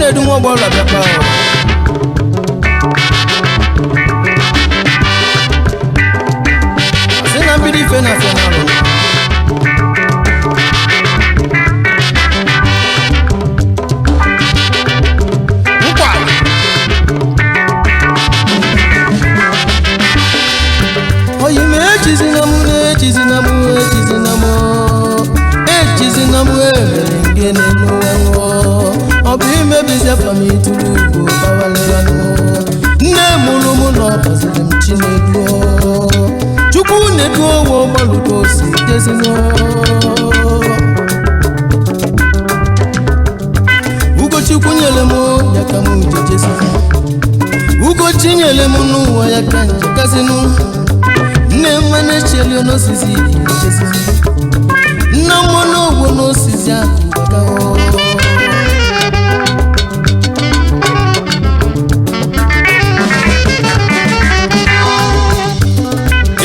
nedu mo bola baba asena bidi fena fena for me to go power Nemulu no pasim chinedo Chukune go maluko si desino Ugo chukunyele mo yakamu jejesi Ugo chinyele munu wa yakanja kasinu Nemane chelio no sisi jejesi Namono wono sisi akao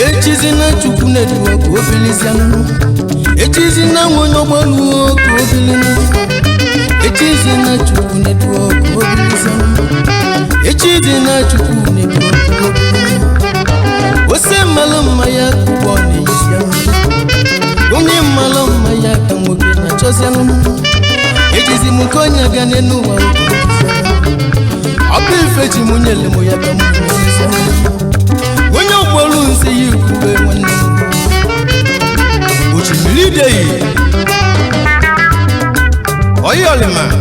Echizina chukune duo kobilisianu Echizina mono bolu kobilinu Echizina chukune duo kobilisianu Echizina chukune duo kobilinu Ose malama ya kuboni isianu Unye malama ya kamuge na chosianu Echizimu konya ganenu wa kobilisianu Abifeji munyele mo ya kamuge isianu Bolu nse yikuwe mwana Uchimilide yi Oyolema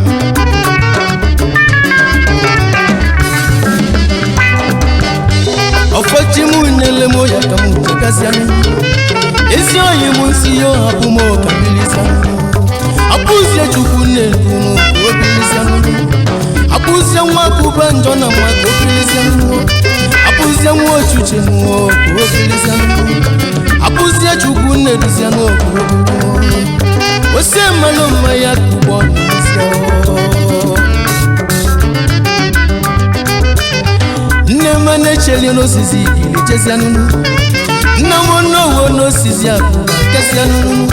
Ofachimu nele moya kamu chakasianu Esi oyi munsi yo hapumo kabilisanu Apusia chukune kunu kobilisan Apusia mwakuba njona mwakobilisan Apusia mwachuche mwakobilisan Apusia chukune dusiano kobilisan Wase maloma ya kubonisyo Nema necheli no sisi chesianu Namono wono sisi kesianu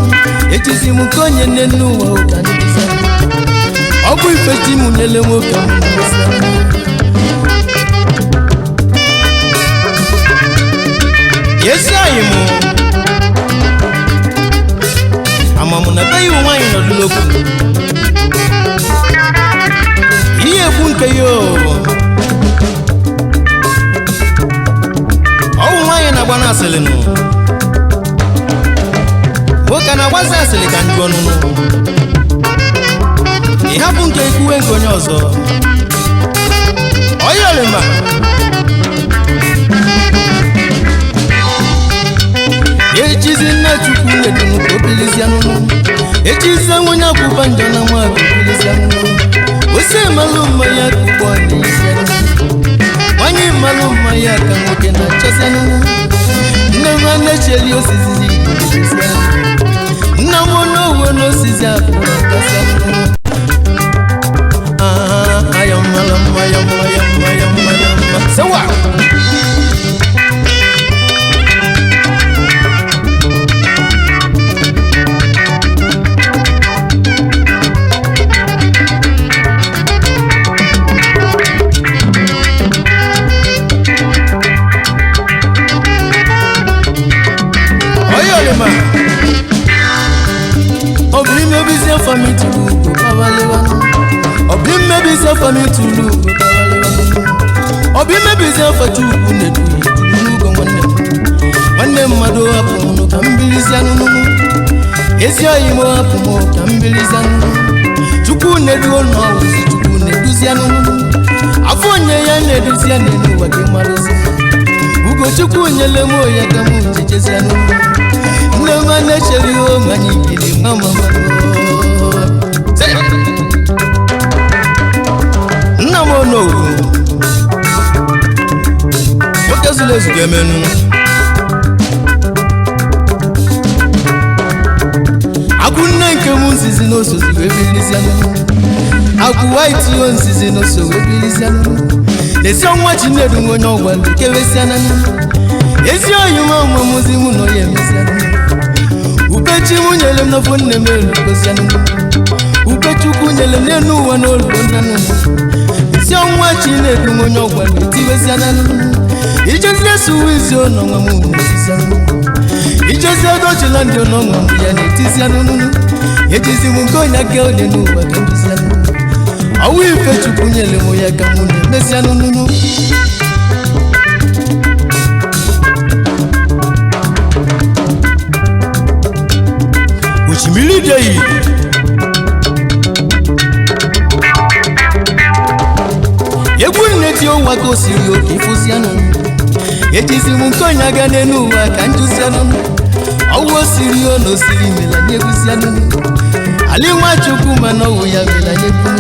Echizi mukonye nenu wa ukanisa Obu ifeti munele moka munisa Yesa yimu Ama munabayi uwanyi no duloku Iye funke yo Owu wanyi na bwana selenu Woka na waza asili kanjuwa nunu Ihapu nke ikuwe nkonye ozo Oyolemba Echizi na chukune dunu kobilisi anunu Echizi mwonya kubanja na mwa kobilisi anunu Ose maluma ya kubwani isi anunu Wanyi maluma ya kamoke na chosi anunu Nema necheli osizizi kobilisi anunu Namono wono sisi akubwani Ayam Sewa Oyolema Obi maybe say for me to go Kavalewanu Obi maybe say for me to go Kavalewanu Obi maybe say for chuku nedu Go Mwane mado apuno kambilisianu Esi oyimo apumo kambilisianu Chuku nedu ono awusi chuku nedu sianu Afonye ya nedu sianu wake marosi Ugo chuku nyele moya kamu cheche sianu Nema necheli o manyikili mama Namono Wakazule zigemenu Akunenke munsizi no so zigebilisianu Aku white yon sizi no so gebilisianu Lesi onwa chinedu ngonyo wande kewesiananu Esi oyuma muzi muno yemisianu Upechi munyele mnafone melu kosianu Ifechukwu nyele n'enu wa n'olu nanu isi ọnwa Chinedu onye ọgwa n'etiwezi ananu ijezie suwizi ọnọnwa mu n'etizi ananu ijezie dochila ndị ọnọnwa mu ya n'etizi ananu ejizi mu nke onye aka ole n'ụwa ka nduzi ananu ọwụ Ifechukwu nyele mu ya ka mu na-emezi ananu Ochimiri Dey egwu nneti ọnwa ka o siri oke ịfụzi anụ ejizi m nke onye aga n'elu ụwa ka njuzi anụ ọwụ osiri ọ na osiri mela nyegwuzi anụ Ali Nwachukwu mana ọwụ ya mela nyegwu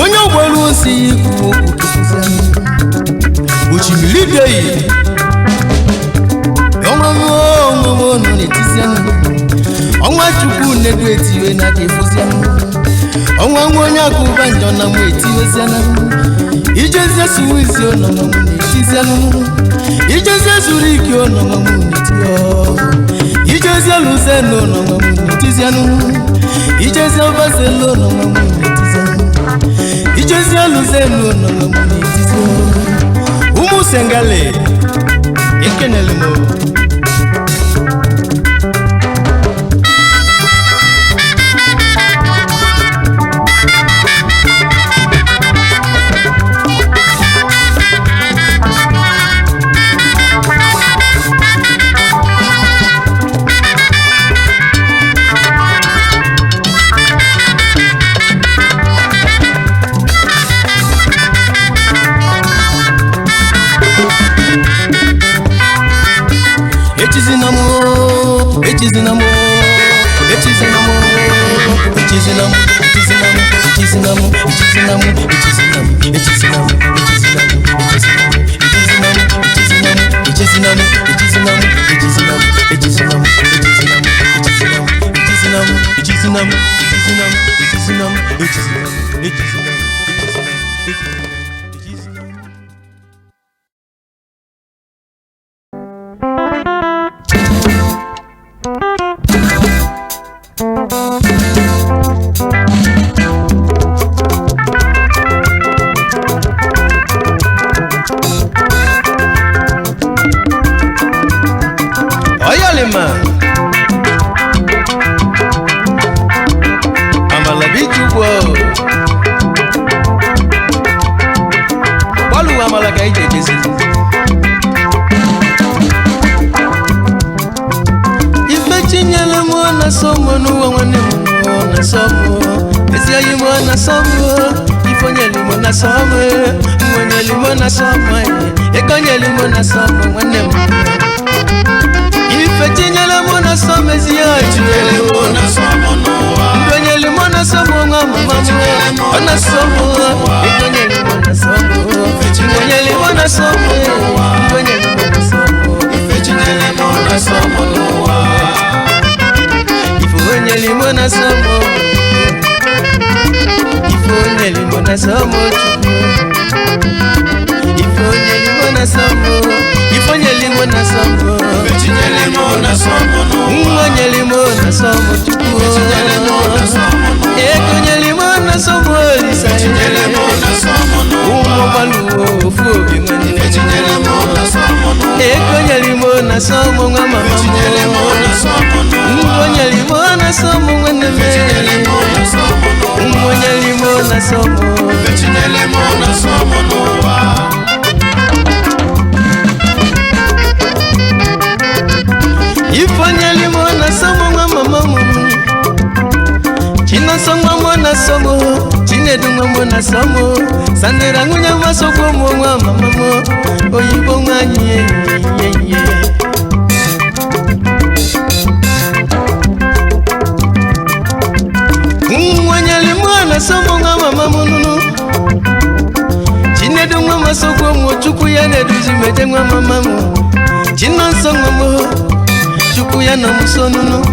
onye ọgbọrụ osi ya ikwu okwu kefụzi anụ Ochimiri Dey ọnwa nọ n'etizi anụ ọnwa Chukwu Nnedu etiwe na ka ịfụzi anụ ọnwa nwa onye akụba njọ na mụ etiwezi anụ ijezie suwizi ọnọnọ mụ n'etizi anụ ijezie zuru ike ọnọnọ mụ n'etiyo ijezie luze n'ọnọnọ mụ n'etizi anụ ijezie ọbazelu ọnọnọ mụ n'etizi anụ ijezie luze n'ọnọnọ mụ n'etizi ụmụ Sengale ekenele m Chinedu mwana somo Sandera ngunya masoko mwa mama Oyibo nganye Mwanyali mwana somo nga mama mununu Chinedu mwa masoko mwa chuku ya nedu zimete mwa mama mu China songo mwa chuku ya na musonunu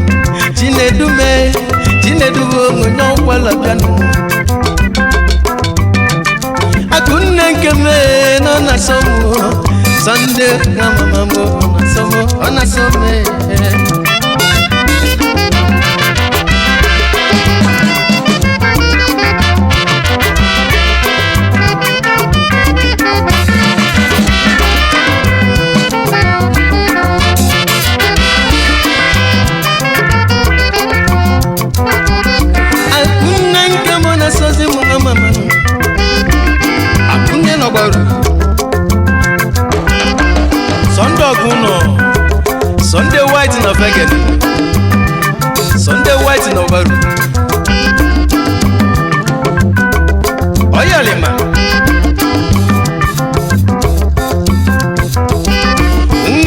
Chinedu me Chinedu mwa kwa la piano Akunne keme no na somo Sunday na mama mo na somo ona some oyalima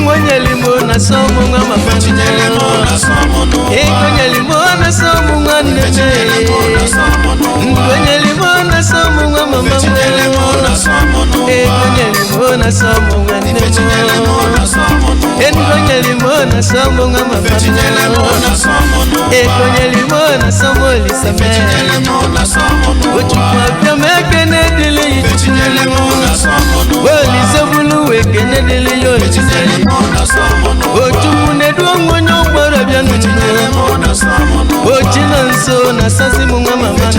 Ngonyelimo na somo ngama fanyelimo na somo no Ngonyelimo na somo ngane Ngonyelimo na somo ngama fanyelimo na somo no Ngonyelimo na somo ngane Ngonyelimo na somo ngama fanyelimo na somo no Ngonyelimo na somo lisame na somo no Ochukwa pyameke nedili Ngonyelimo na somo no Wali sebulu weke nedili yo Ochukune duongo nyobora byanu Ochina nso na sasi munga mama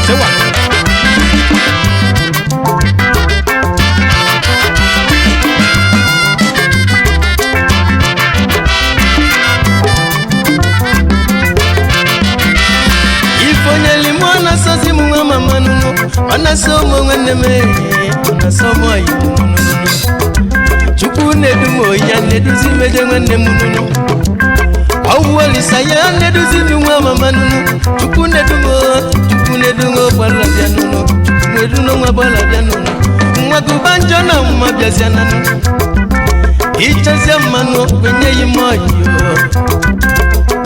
Sewa Ifonye limona sasi munga mama nuno Anasomo nganeme Anasomo ayimuno Chukune dumo ya neduzi mejenga nemununo Awali saya neduzi dumo mama nuno Chukune dumo bala bianuno Chukune dumo bala bianuno Mwakubanjo na mabia nuno Ichazia mano kwenye imoyo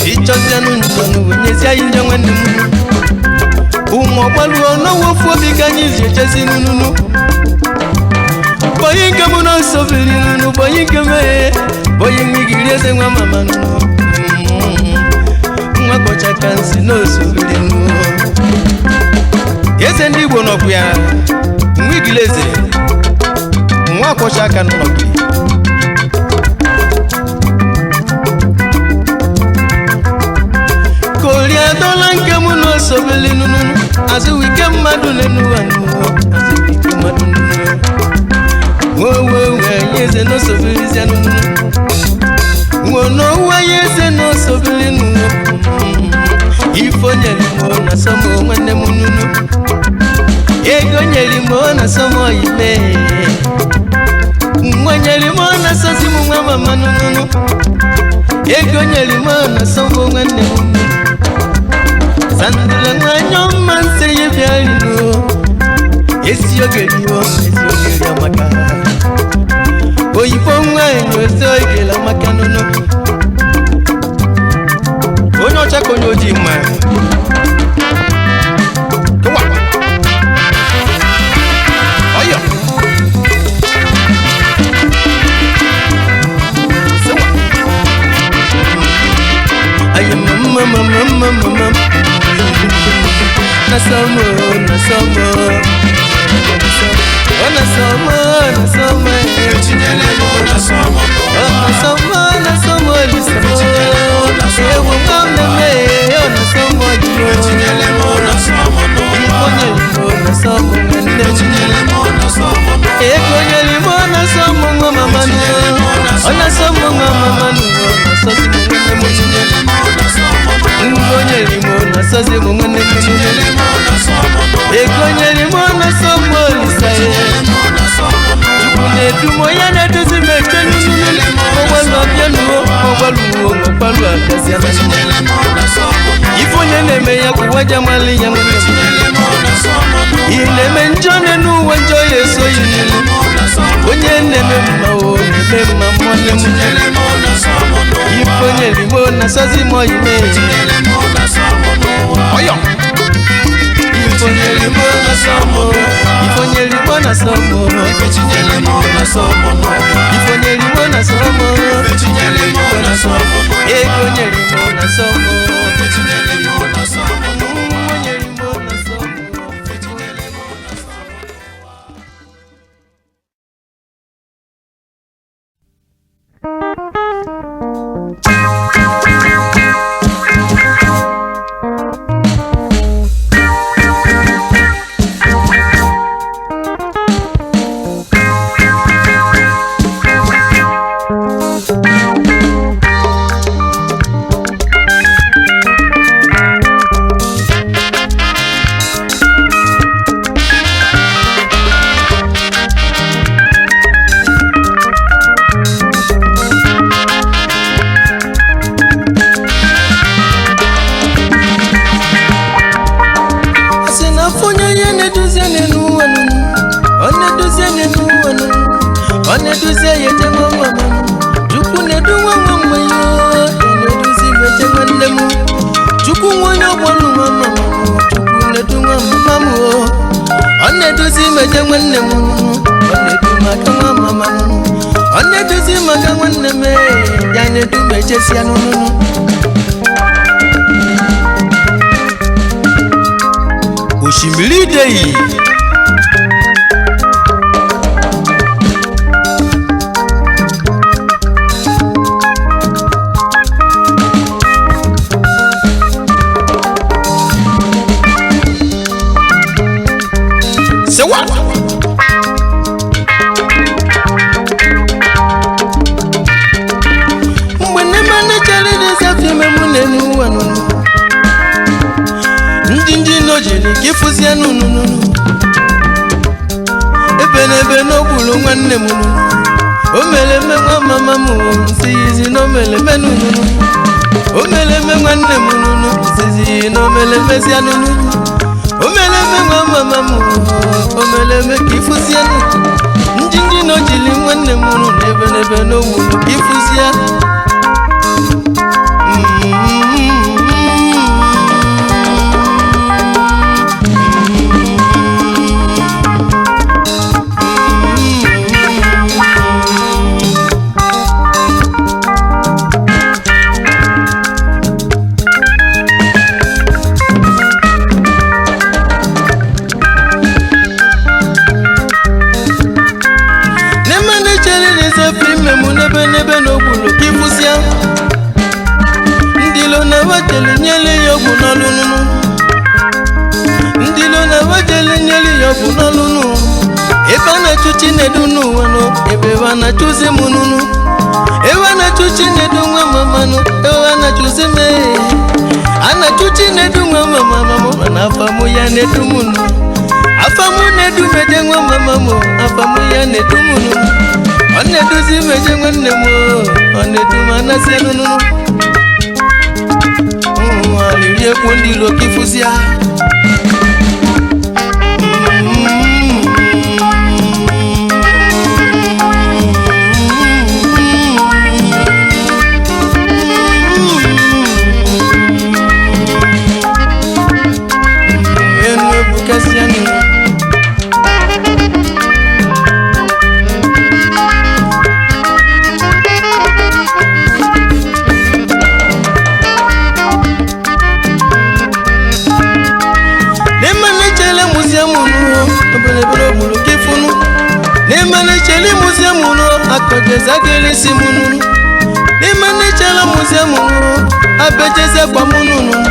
Ichazia nunjono kwenye zia injongwa nemuno Umwabalu ono wofu biganyizi chezi nuno Boyinga muno sobiri nuno boyinga me Boyingigireze ngwa mama nuno Mwakocha kansi no sobiri nuno Yeze ndigbo nokuya Mwigileze Mwakocha kanoki Kolia dolanke muno sobiri nuno Azu wike madune nuwanu Azu wike madune Yeze no sobiri zanu Wono yeze no sobiri nu Ifonyelimo na somo mwene mununu Egonyelimo na somo ime Mwanyelimo na sosi mwa mama nunu Egonyelimo na somo mwene mununu Sandula mwanyo manse yebyalino Esi yogeliyo amaka Oyiponga enyozo igela makanono Onyo chako nyoji mwa Kwa Oyo Sewa Ayo mama Nasomo Sazi mo ime Oyo Ifonyelimo na somo Ifonyelimo na somo Ifonyelimo na somo Ifonyelimo na somo Ifonyelimo na somo Ifonyelimo na somo Ifonyelimo na somo neduzi yete mama Chukwu nedu mama mweyo neduzi meche nwanemu Chukwu nwonya bolu mama Chukwu nedu mama neduzi meche nwanemu nedu maka mama neduzi maka nwaneme ya nedu meche sianu Oshimiri Dei Say what? When the man is telling us that you may no jeli kifusia no ebe no bulu nwanne mu o mele me mama mu sizi no mele me o mele me nwanne mu sizi no mele me sia no o mele me mama mu o mele me kifusia no njinji no jeli nwanne mu ebe no bulu kifusia nebe no bulu kifusia ndilo na wajele nyele yobu nalunu ndilo na wajele nyele yobu nalunu eba na chuchi nedunu wano ebe wana chuzi mununu eba na chuchi nedunu mamanu eba na chuzi me ana chuchi nedunu mamamu anafamu ya nedumunu afamu nedu medengwa mamamu afamu ya nedumunu One dozi meje nwanne mo one du manase nunu aliri ekwo ndilo kifusia enwe bukasiani Cheli muziamu no akojeza gelisi mununu Nimane chela muziamu no abejeza kwa mununu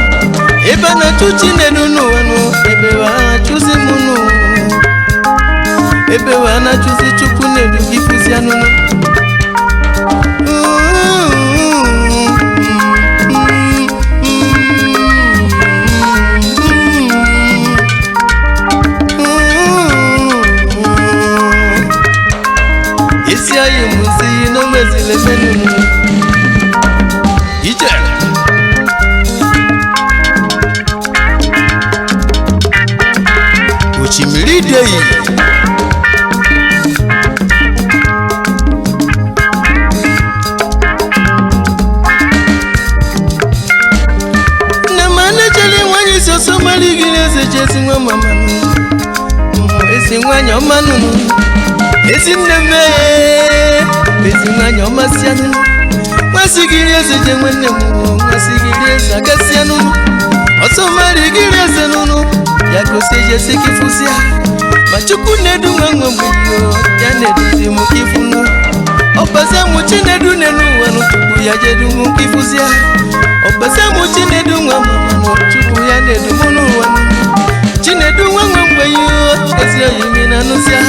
Eba na chuchi nedunu wano ebe wana chuzi munu Ebe wana chuzi chupu nedu kifuzia nunu Ayi muzi no mezile menunu Ije Oshimiri Dei Namane chele wanyi soso maligile jesi nwa mama Esi nwanyo manunu Esi neme Esi nwanyo masianu Masigiri ese jengwene mu Masigiri ese agasianu Oso marigiri ese nunu Yako seje sekifusia Machuku nedu mwango mwiyo Ya nedu zimu kifunu Obasa muchi nedu nenu wanu Chuku ya jedu mukifusia Obasa muchi nedu mwango Chuku ya nedu munu wanu Chinedu mwango mwiyo Esi ya yimina nusia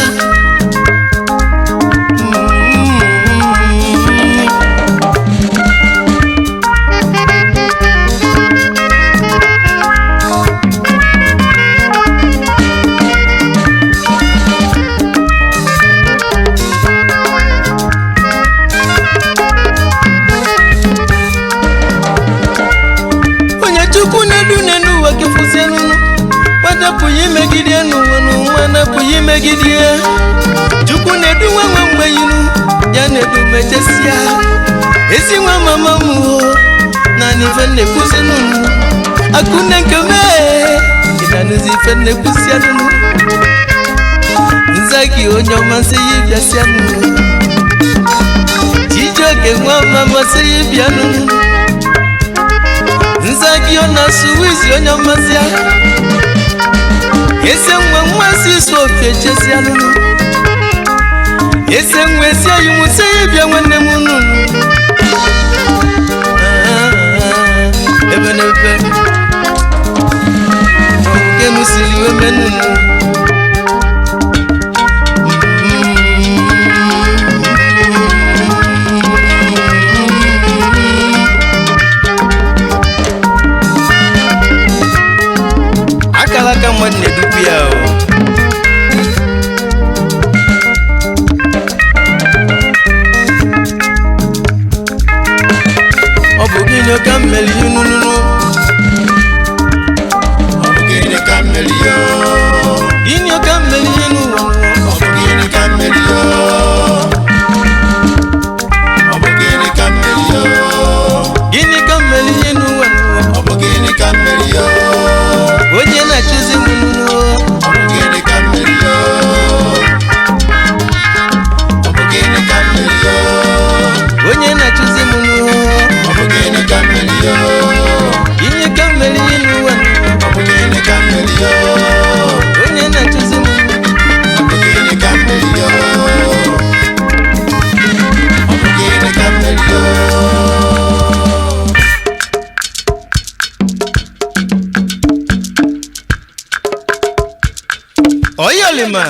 Megidie Chukwu nedu nwa mgbe yinu nedu mejesia esi nwa mama mu na ni fenne kusinu akune nkeme ina nuzi fenne kusianu nzaki onyoma se yibiasianu jijoke nwa mama se yibianu nzaki ona suwizi onyoma sia ese nwa si so fechesianu ese nwe si ayimu se yibia nwanne mu nunu ebenepe ke musili we menunu akala ka mwanne dupia Obugine kameli nunu Obugine kameli yo Inyo kameli nunu Obugine kameli yo Obugine kameli yo Gine kameli nunu Obugine kameli yo Onye na chuzi nunu Obugine kameli yo Obugine kameli yo Onye na chuzi nunu Obugine kameliyo Inye kameliyo Obugine kameliyo Onye na chuzimu Obugine kameliyo Obugine kameliyo Oyolima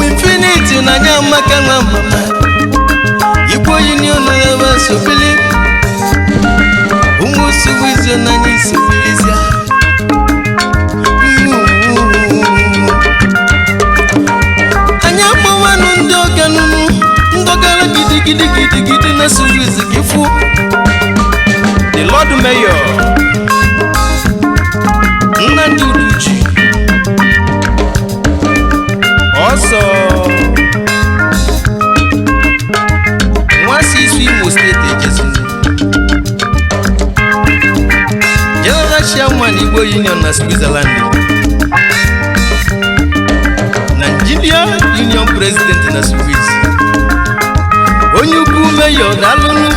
Infinity na nyama kama mama Ipo union na basofili Suwizio na nyisubilizia Anyama wanu ndoga nunu Ndogala gidi na suwizi kifu The Lord Mayor Nduduji Also Mwasi isu Imo State Jesu General Chairman Igbo Union na Switzerland Nigeria Union President na Swiss Onyukwu Mayor Dalunu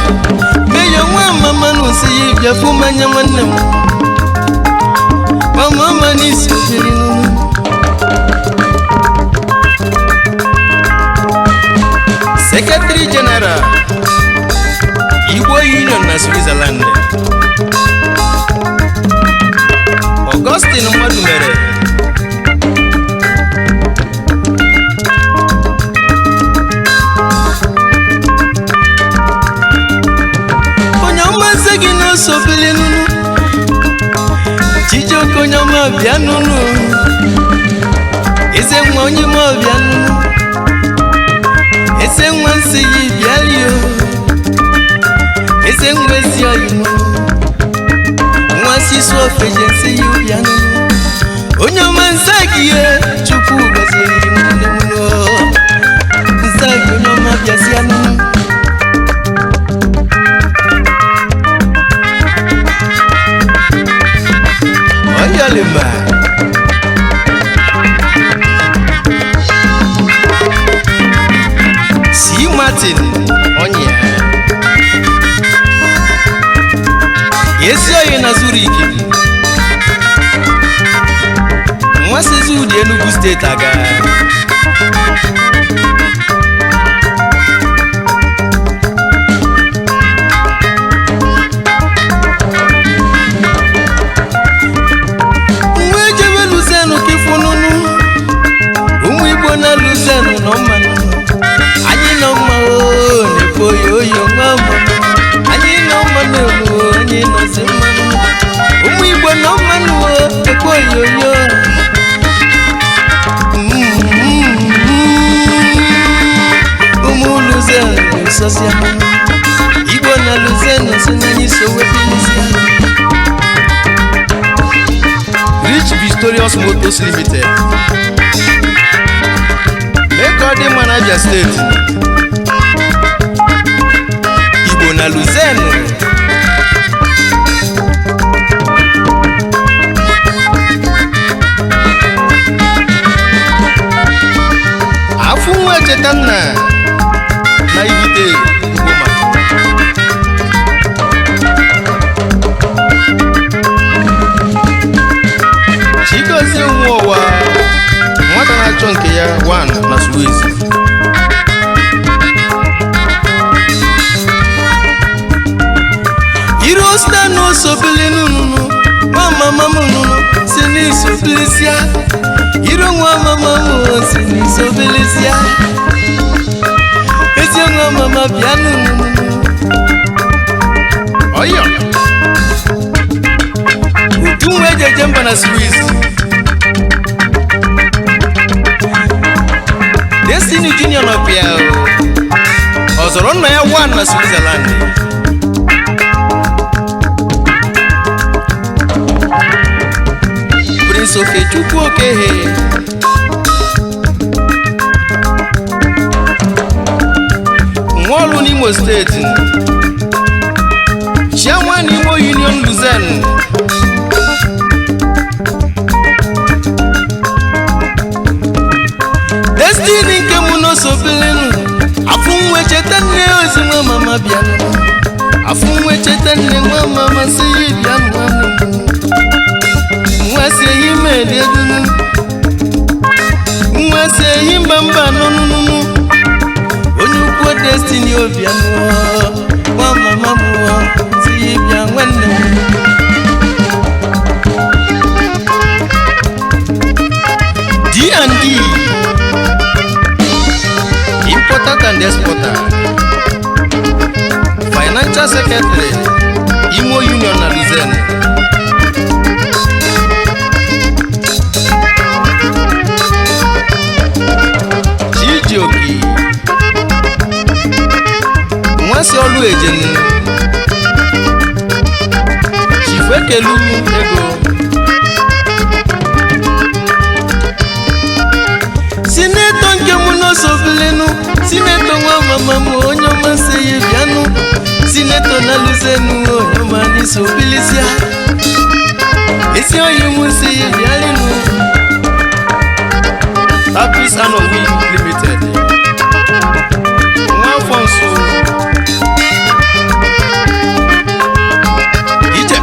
Mayor nwa mama n'usi bia fumanya nwanne m Mama n'isi ofiri n'unu Secretary General Igbo Union na Switzerland Augustine Mmadumere so bili nunu Chijoko nyama bia nunu Eze nwa onye ma bia nunu Eze nwa nsi yi bia liyo Eze nwa ezi oyi nunu Nwa si so feje nsi yi bia nunu Onye ma nsagi ye Chukwu gozi yi nunu nunu Nsagi onye ma bia si ya nunu Oyalema Si Martin Onya Yesi oyi na Zurich Mwase Zudi Enugu State aga Luzenu no manu Anyi no ma o ne koyo yo mama Anyi no manu anyi no se manu Umu Igbo no manu o ne koyo yo Umu Luzenu sosia Igbo na Luzenu sunanyi so wepilisia Rich Victorious Motors Limited Recording Manager State Igbo na Luzenu Afu nwa chetanna na ibite Igbo Chigozie nwa nwata na-achọ nke ya 1 na Suez Iro sta no sobili nunu mama mama nunu sini sobilisia Iro nwa mama mu sini sobilisia Ezi nwa mama bia nunu Oyo Utumwe jejemba na Suez Destiny Junior no piao Ozoro na ya 1 na Switzerland Prince Okechukwu Okehe Nwolu n'Imo State Chairman Imo Union Luzerne Destiny nke muno sobilinu Afunwe chetanne ozima mama bianu Afunwe chetanne mama siyi bianu Mwase yime dedunu Mwase yimbamba nonunu Onyukwo Destiny obianu Mama mama siyi bianu D&D Importer and Exporter Financial Secretary Imo Union na Luzerne Chijioki Mwasi olu ejen Chifwekelu ego Sineto nke muno sobilinu Sineto nwa mama mu onyo maseye bianu Sineto na Luzenu onyo mani sobilisia Esi oyi museye bialinu Tapis Anowi Limited Nwa Fonso Ije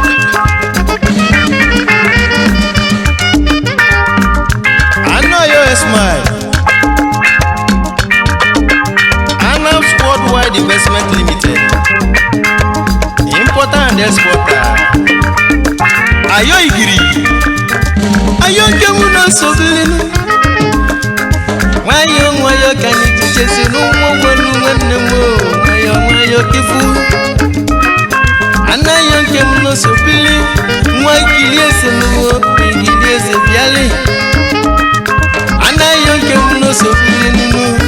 Anoyo Esmai Worldwide Investment Limited Importer and Exporter Ayo Igiri Ayo nke muna sobilinu Wayo kani chichesi n'ụmụ nwenu nwanne mo Wayo kifu Anayo nke no sobili nwa ikilieze nuwo ikilieze biali anayo nke no sobili nunu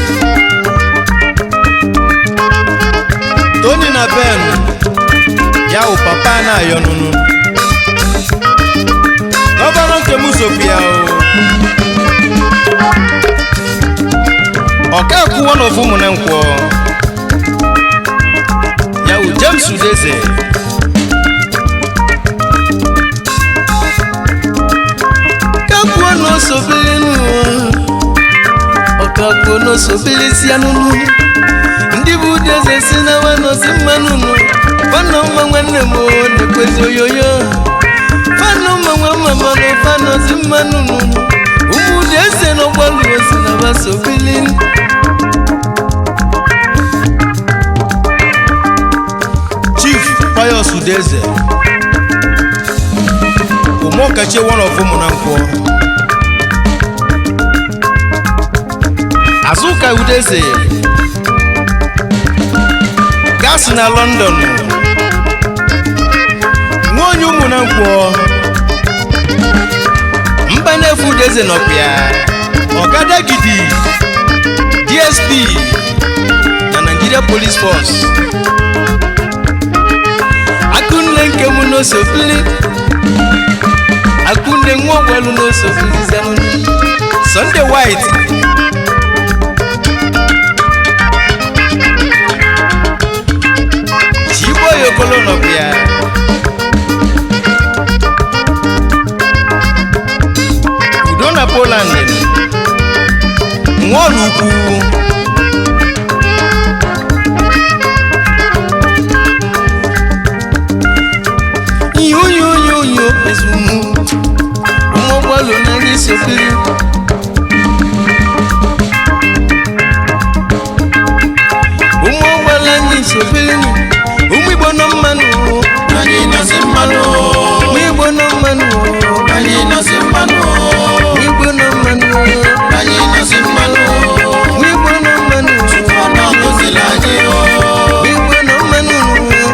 Tony na Ben ya o papa na ayo nunu Governor nke musopia o ka ku one of mu na nkwo ya o James Udeze ka ku no sobili nu o ka ku no sobili si anunu Ndi Udeze si na wano si manunu Fano mwanne mo ne kwezo yoyo Fano mwanne fano si manunu Udeze no bwalu si na baso bilin Chief Pius Udeze Umoka che one of them na nkwo Azuka Udeze Gas na London Nwonye umu na nkwo Mbanefu Udeze nopia Okada Gidi DSP na Nigeria Police Force Akunle nke mu no sofili Akunle nwo gwelu no sofili zanuni Sunday White Yokolo no bia Udona Poland Nwoluku Yo ezumu Umobalo na ni sofiri Umobala ni sofiri Umwibo no manu Nani no simano Umwibo no manu Nani no simano Umwibo no manu Nani no simano Umwibo no manu Chukono kuzilaji Umwibo no manu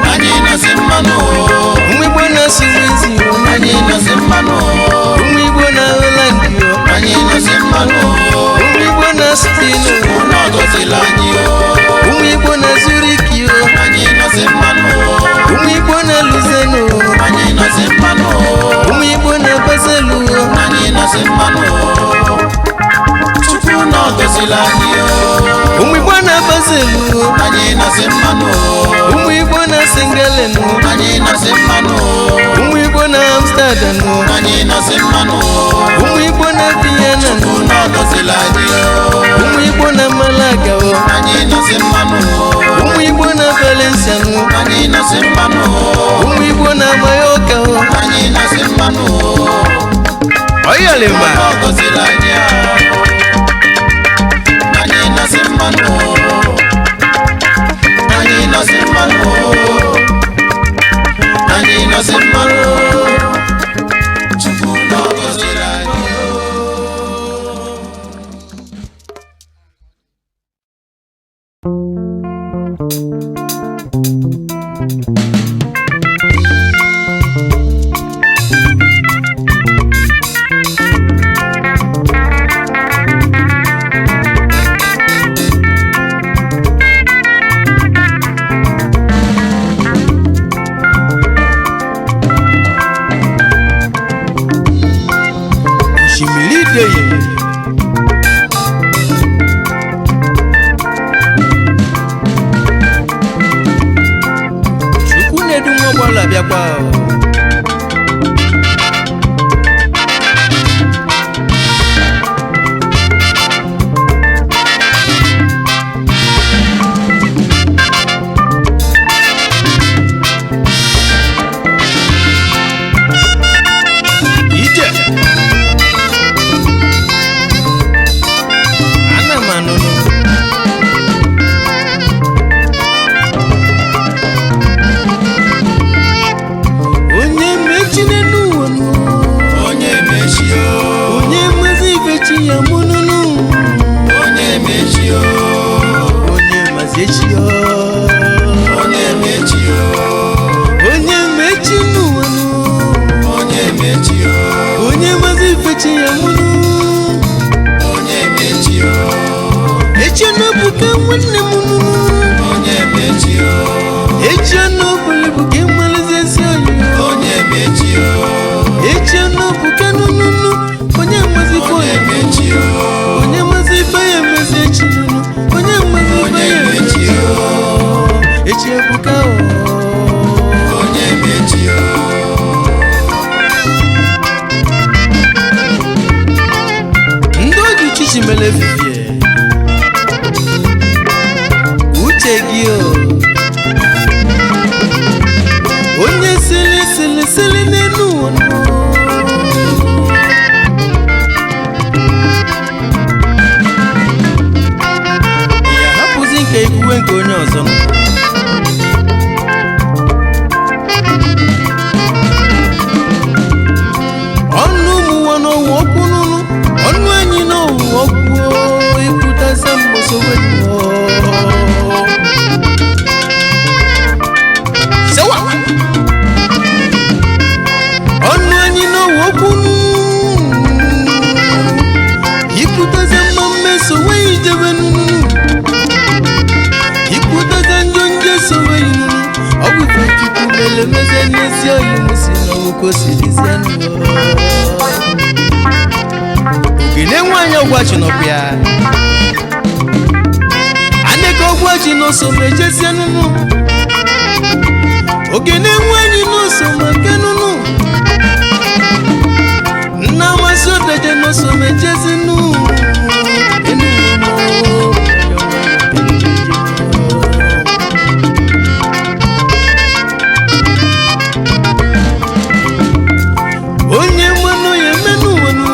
Nani no simano Umwibo no suwizi Nani no simano Umwibo no Holandi Nani no simano Umwibo no Spino Chukono kuzilaji Umwibo no Zuriki Nani no simano Umwibo na Luzeno Nani no simano Umwibo na Baselu Nani no simano Chukuno kuzilaji Umwibo na Baselu Nani no simano Umwibo na Sengalenu Nani no simano Umwibo na Amsterdam Nani no simano Umwibo na Vienna Chukuno kuzilaji Umwibo na Malaga Nani no simano Umwibo na Valencia Nani no simano Umwibo na Mallorca Nani no simano Oya lemba Kuzilaji Nani no simano Nani no simano Nani no simano Chukuno kuzilaji Chukune dungo bola biakwa lefifie uche gị onye sili n'elu ụwa ya hapụzi nke ikwuwe nke onye ọzọ ọnụ ụmụnwa n'ọwụ okwu n'ụlụ ọnụ anyị n'ọwụ okwu ikwutaze mgbosowe ọnụ anyị n'ọwụ okwu ikwutaze mma mmesowe ijebe n'ụlụ ikwutaze njọ nje sowe n'ụlụ ọ bụ ife chukwu mele meze n'ezi oyi musi na nwoke osirizie n'ụlọ ogene nwanyị ọgwachi n'ọbịa aneka ọgwachi n'oso mejezie n'ụlụ ogene nwanyị n'oso make n'ụlụ nna amasị odeje n'oso mejezi n'ụlụ onye mmanụ ya emenụ wenu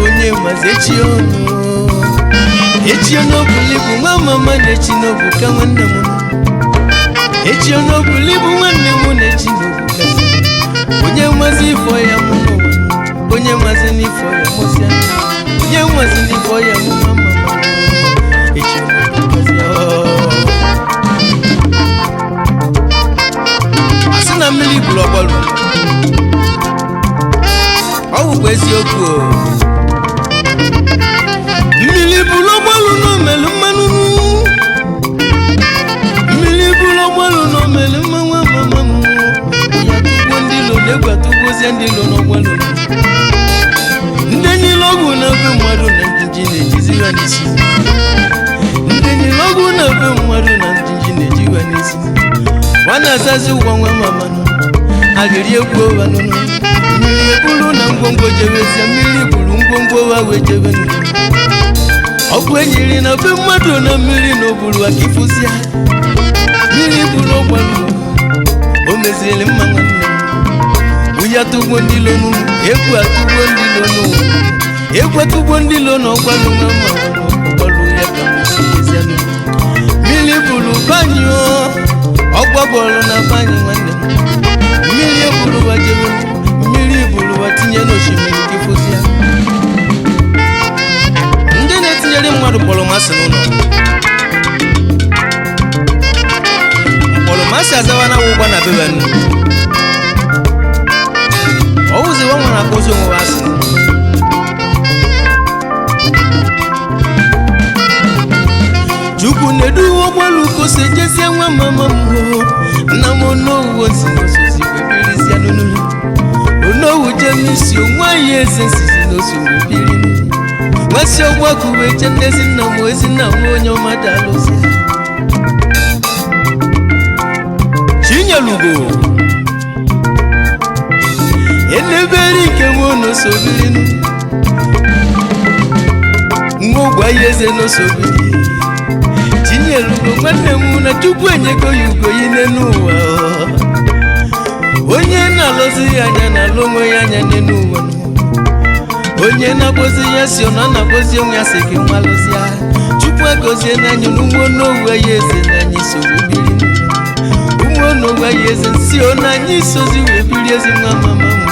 onye mazi echi ọnụbuli bụ nwa mama na-echi n'obu ka nwanne m echi ọnụbuli bụ nwanne m na-echi n'obu ka onye mazi ifo ya mụ n'ụwa onye mazi n'ifo ya mụsịa onye mazi n'ifo ya mụ mama echi ọnụbuli asị na mmiri bụrụ ọgbalụ ọ bụkwa eziokwu mmiri bụrụ ọgbalụ n'omelu mmanụ mmiri bụrụ ọgbalụ n'omelu mmanụ amamamụ ya tugbo ndị ilo na-egwu atugbozie ndị ilo n'ọgbalụ ndị niile ọgwụ na-ebe mmadụ na njinji na-ejizi ha n'isi ndị niile ọgwụ na-ebe mmadụ na njinji na-eji ha n'isi nwana azazi ụgwọ nwa mama agịrị egwu ụwa nụnụ mmiri ebulu na ngwongwo jebezie mmiri buru ngwongwo ụwa wee jebe ọkụ enyiri na be mmadụ na mmiri na oburu aka ifụzia mmiri buru ọgbalụ o meziri mma nwanne m uya tugbo ndị ilo n'ụlọ egwu atugbo ndị ilo n'ụwa egwu atugbo ndị ilo na ọgbalụ nwa mma ọgbalụ ya ka mụsizia mmiri buru banyo ọgba bọọlụ na banyị nwanne m mmiri eburu wa jebe mmiri eburu wa tinye n'osimiri ka ifụzia ndị na-etinyere mmadụ mkpọrọmasị n'ụlọ mkpọrọmasị azawa na ụgba na bebenu ọ wụziwa nwa na-akpọzi onwe wa asị chukwu na-edu ụgbọelu kose jezie nwa mama m nna m onowu ozi n'osozi webirizie n'ụlọ onowu jemisi onwe anyị eze nsizi n'oso webiri nwasị ọgbakọ wee che ndezi nna m ezi nna m onye ọmada alụzi chinyelugo enebere nke m n'osobirinu nwa ogwe anyị eze n'osobiri chinyelugo nwanne m na chukwu enyego ya ugo yi n'ụwa onye na-alụzi ya anya na-alụ onwe ya anya n'ụwa onye na-agbozi ya si ọ na-agbozi onwe ya si gị nmalụzi ya chukwu agozie n'anya n'ụmụ n'owe ya eze n'anya iso webiri ụmụ n'owe ya eze si ọ n'anya isozi webiri ezi nwa mama m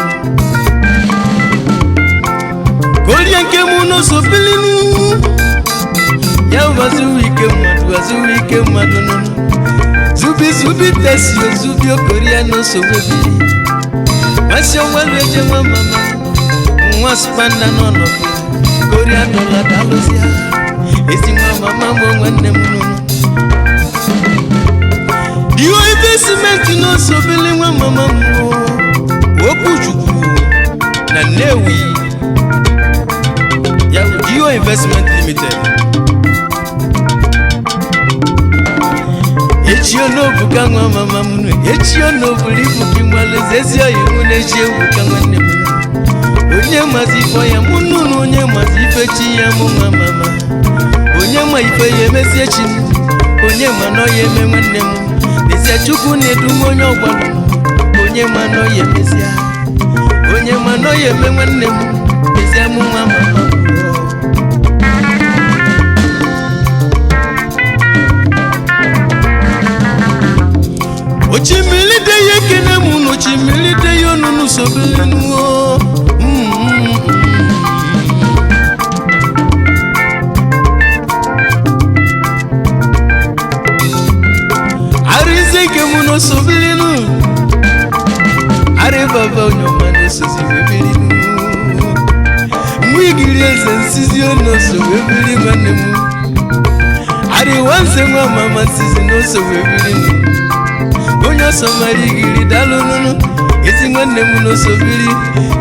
korie nke mụ n'ụzọ bilinu ya wazuwe ike mmadụ nụnụ zubi tesi ozubi okoria n'ụzọ webiri masị ọnwelu eje nwa mama nwa spanda n'ọnọdụ koria dọla dalụzia ezi nwa mama m nwanne m nụnụ diho investment n'osobili nwa mama m Okwuchukwu na Nnewi ya Diho Investment Limited echi onobu ka nwa mama m echi onobu ibu ki nwalezi ezi oyi mu na echi ewu ka nwanne m onye mazi ifo ya mụ nụnụ onye mazi ife chi ya mụ nwa mama onye ma ife ya emezie chi onye ma nọ ya eme nwanne m n'ezie Chukwu na-edu m onye ọgbalụ onye ma nọ ya emezie onye ma nọ ya eme nwanne m n'ezie mụ nwa mama ochimili de ye kene mu no chimili de yo nunu sobelenu o arize ke mu no sobelenu are baba onyoma no sozi webelenu mwigiri ezensizi no sobelenu manemu are wanze mwa mama sizi no sobelenu onye somali giri dalununu ezi nwanne m no sobiri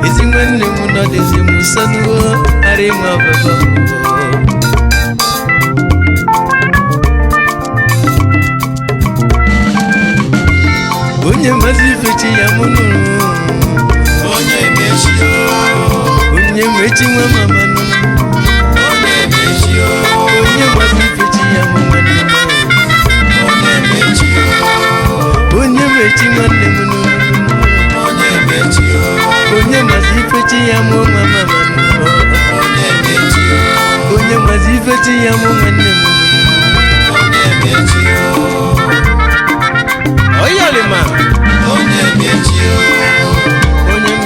ezi nwanne m no deze musanu ari ma baba onye mazi fechi ya mununu onye mechi nwa mama nu onye mazi fechi ya mununu onye mechi nwanne m nụ onye mazi ifechi ya mụ nwa mama nụ onye mazi ifechi ya mụ nwanne m oyalima onye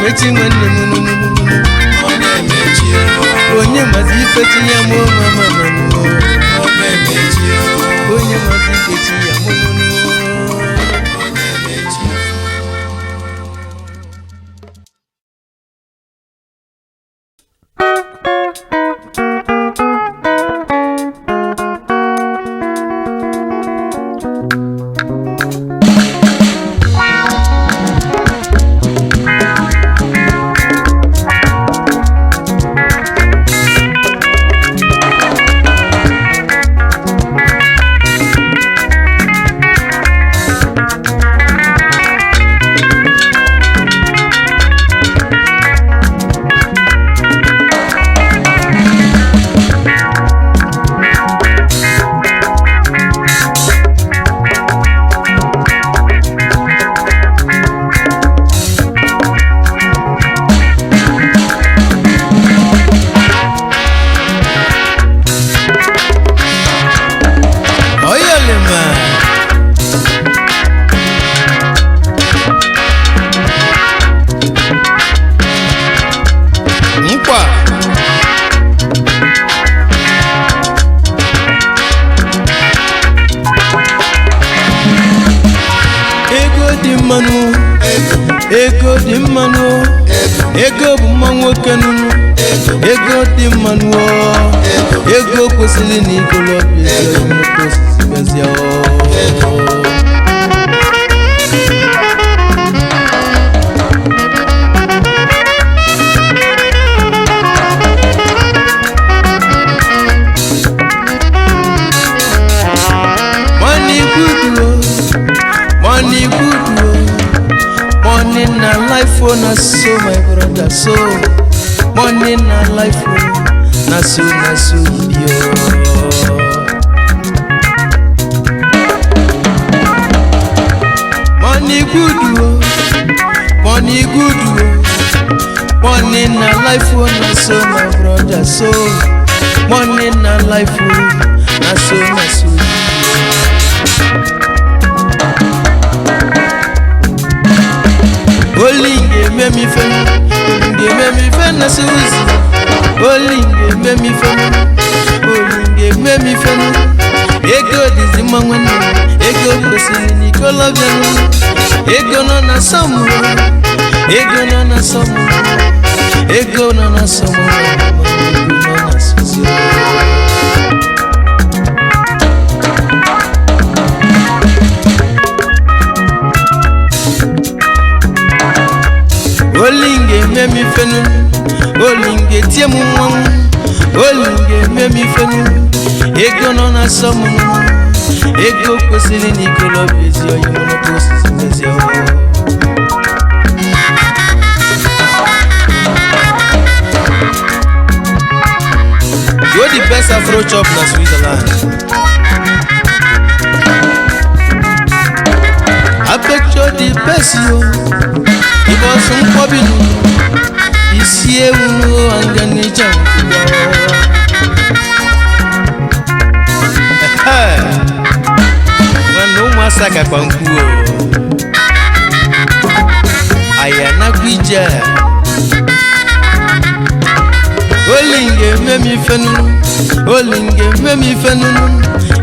mechi nwanne m nụ onye mazi ifechi ya mụ nwa mama nụ onye mazi ifechi ya mụ nụ ego di mmanụ ego bụ mma nwoke nụnụ ego di mmanụ ego kwesịrị na ikolobịa imoto osisi bezie money na life oh na so my brother so money na life oh na so yo money good oh money na life oh na so my brother so money na life oh na so Olinge memi fe na suzi Olinge memi fe ego dizi mangwana ego kwesịrị Nikola bianu ego no na samu ego no na samu ego no na samu ego no na suzi Olinge memi fenu Olinge tie mu mwan Olinge memi fenu ego no na samu ego kwesịrị Nikola bizi oyi monoto osisi mezi Afro Chop na Switzerland. I picture the best you. It was some pobinu. Isi ewu angani jambo. Wano masaka kwa nkuo. Ayana kwija. Olinge memi fenu. Olinge memi fenu.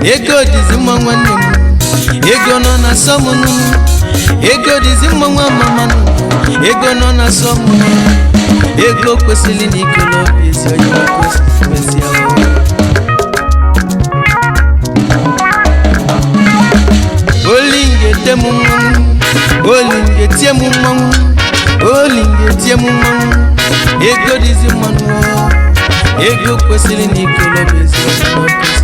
Ego dizima mwanemu. Ego no na somunu. Ego dizima mwanamanu. Ego no na somunu. Ego kwesili nikolo. Esi ojima kwesi yawo. Olinge temu mwangu. Olinge tiemu mwangu. Olinge tiemu mwangu. Ego dizima mwangu. Ego kwesili nikolo. Esi ojima kwesi.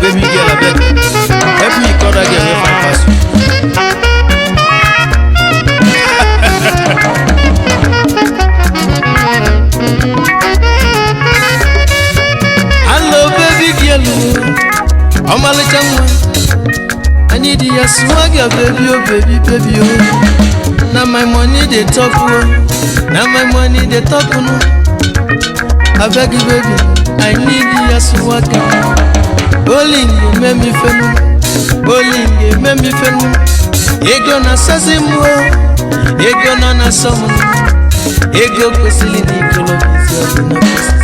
Baby girl, I beg. Help me cut that girl if I pass you. Hello, baby girl. I'm a little one. I need your swagger, baby, oh, baby, baby, oh. Now my money they talk, oh. Now my money they talk, oh, no. I beg you, baby. I need your swagger. Olinge memi fenu, olinge memi fenu. Ego na sazimu, ego na somu. Ego kwesili nikolo bizi na kwesi.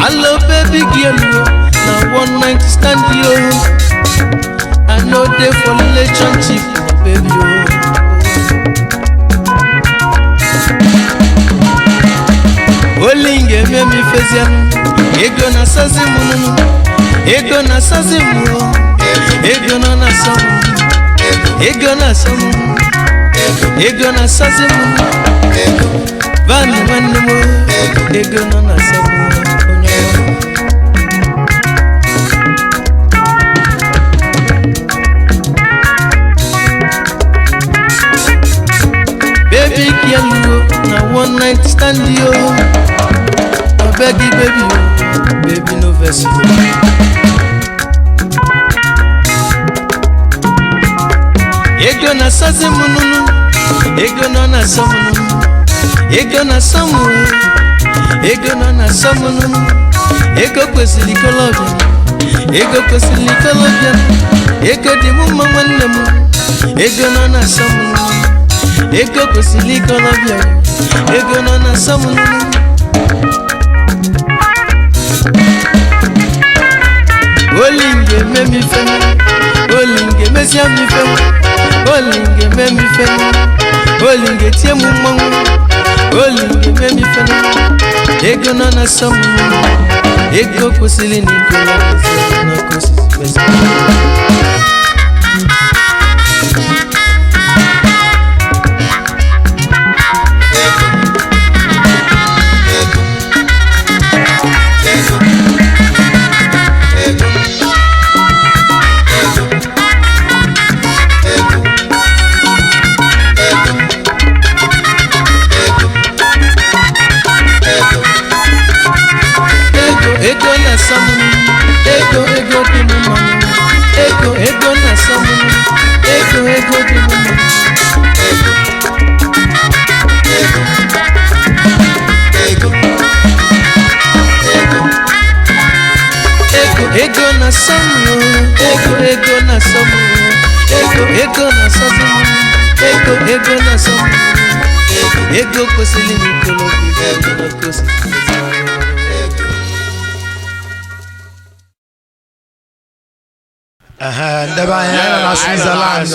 Hello baby girl, now one night stand you. I know they for relationship, baby. Olinge memi fezianu, ego na sazimu, ego na sazimu, ego na samu, ego na samu, ego na sazimu, vani wanemo, ego na samu. Baby girl, now one night stand yo. I beg you, baby, baby no verse. Ego na sazimu, ego na samu, ego na samu, ego na samu, ego kwesili kolobia, ego kwesili kolobia, ego di mumma wanemu, ego na samu. Ego kwesili kolobia, ego na samu. Olinge memi fenu, olinge mesia mi fenu, olinge memi fenu, olinge tiemu mwangu, olinge memi fenu, ego na samu. Ego kwesili nikolo na kosi mesia. Ego na samu, ego di mama. Ego na samu, ego di mama. Ego na samu, ego na samu, ego na samu, ego na samu. Ego kwesili nikolo bizi na kosi. Ndeba yana na Switzerland.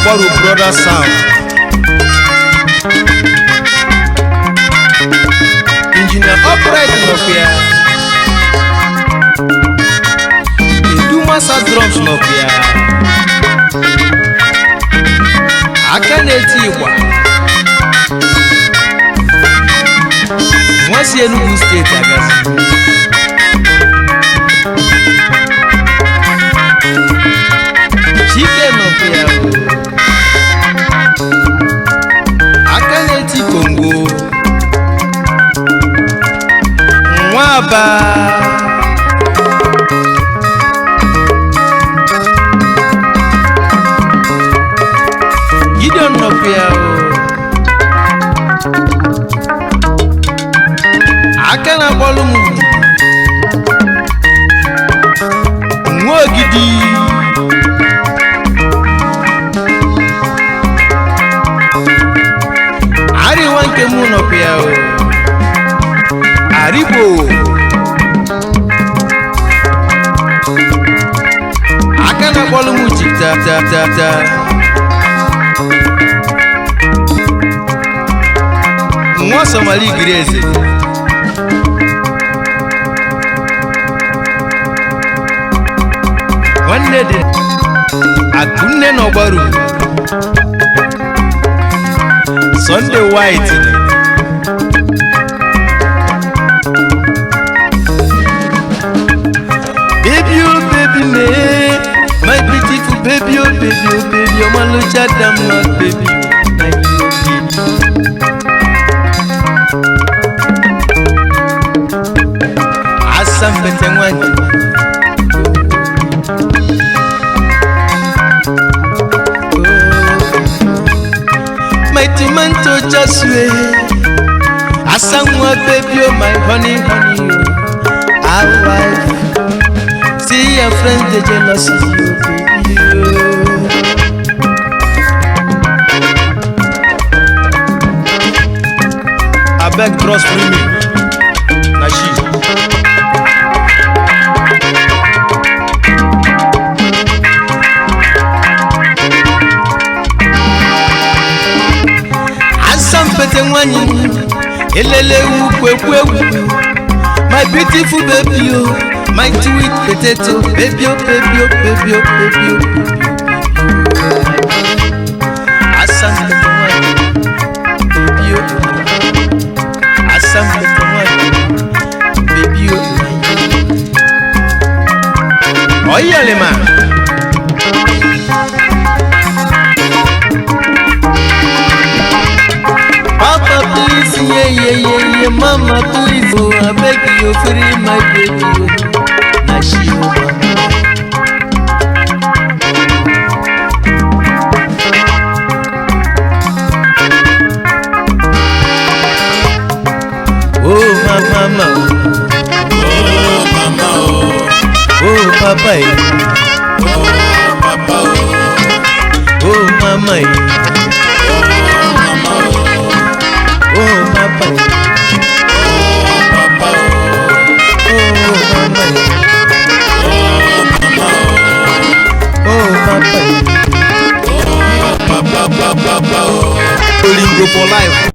Ogbaru Brother Sound, Engineer Upright Nopia, Edumasa Drums Nopia, Akaneti Igwa, Mwasi Enugu State Agazi, Chike Nopia, Akaneti Congo, Mwaba, Gideon Nopia, Akana Bolumu, Mwogidi, Ari Wanke Munopia, Aribo, Akana Bolumu Chita, Mwa Somali Grace, One day, Akunne Nobaru, Sunday White, baby, oh baby, me, my beautiful baby, oh baby, oh my little child, not baby, Asam Petengwani. My tomato just way, Asamwa baby, oh my honey, honey, oh, our wife. See your friends, they jealous of you, baby, oh. I beg cross for me, Nashi. Petengwani, elele ukwe, my beautiful baby, oh, my sweet potato, baby, oh, baby, oh, baby, oh, baby, oh, Asam Petengwani, baby, oh, Asam Petengwani, baby, oh, Oyalema. Papa, please, yeah, mama, please, oh, I beg you, free my baby, oh, Nashi, oh, mama, oh, mama, oh, papa, oh, papa, oh, mama, oh, papa, oh, papa, oh, Olingo for life.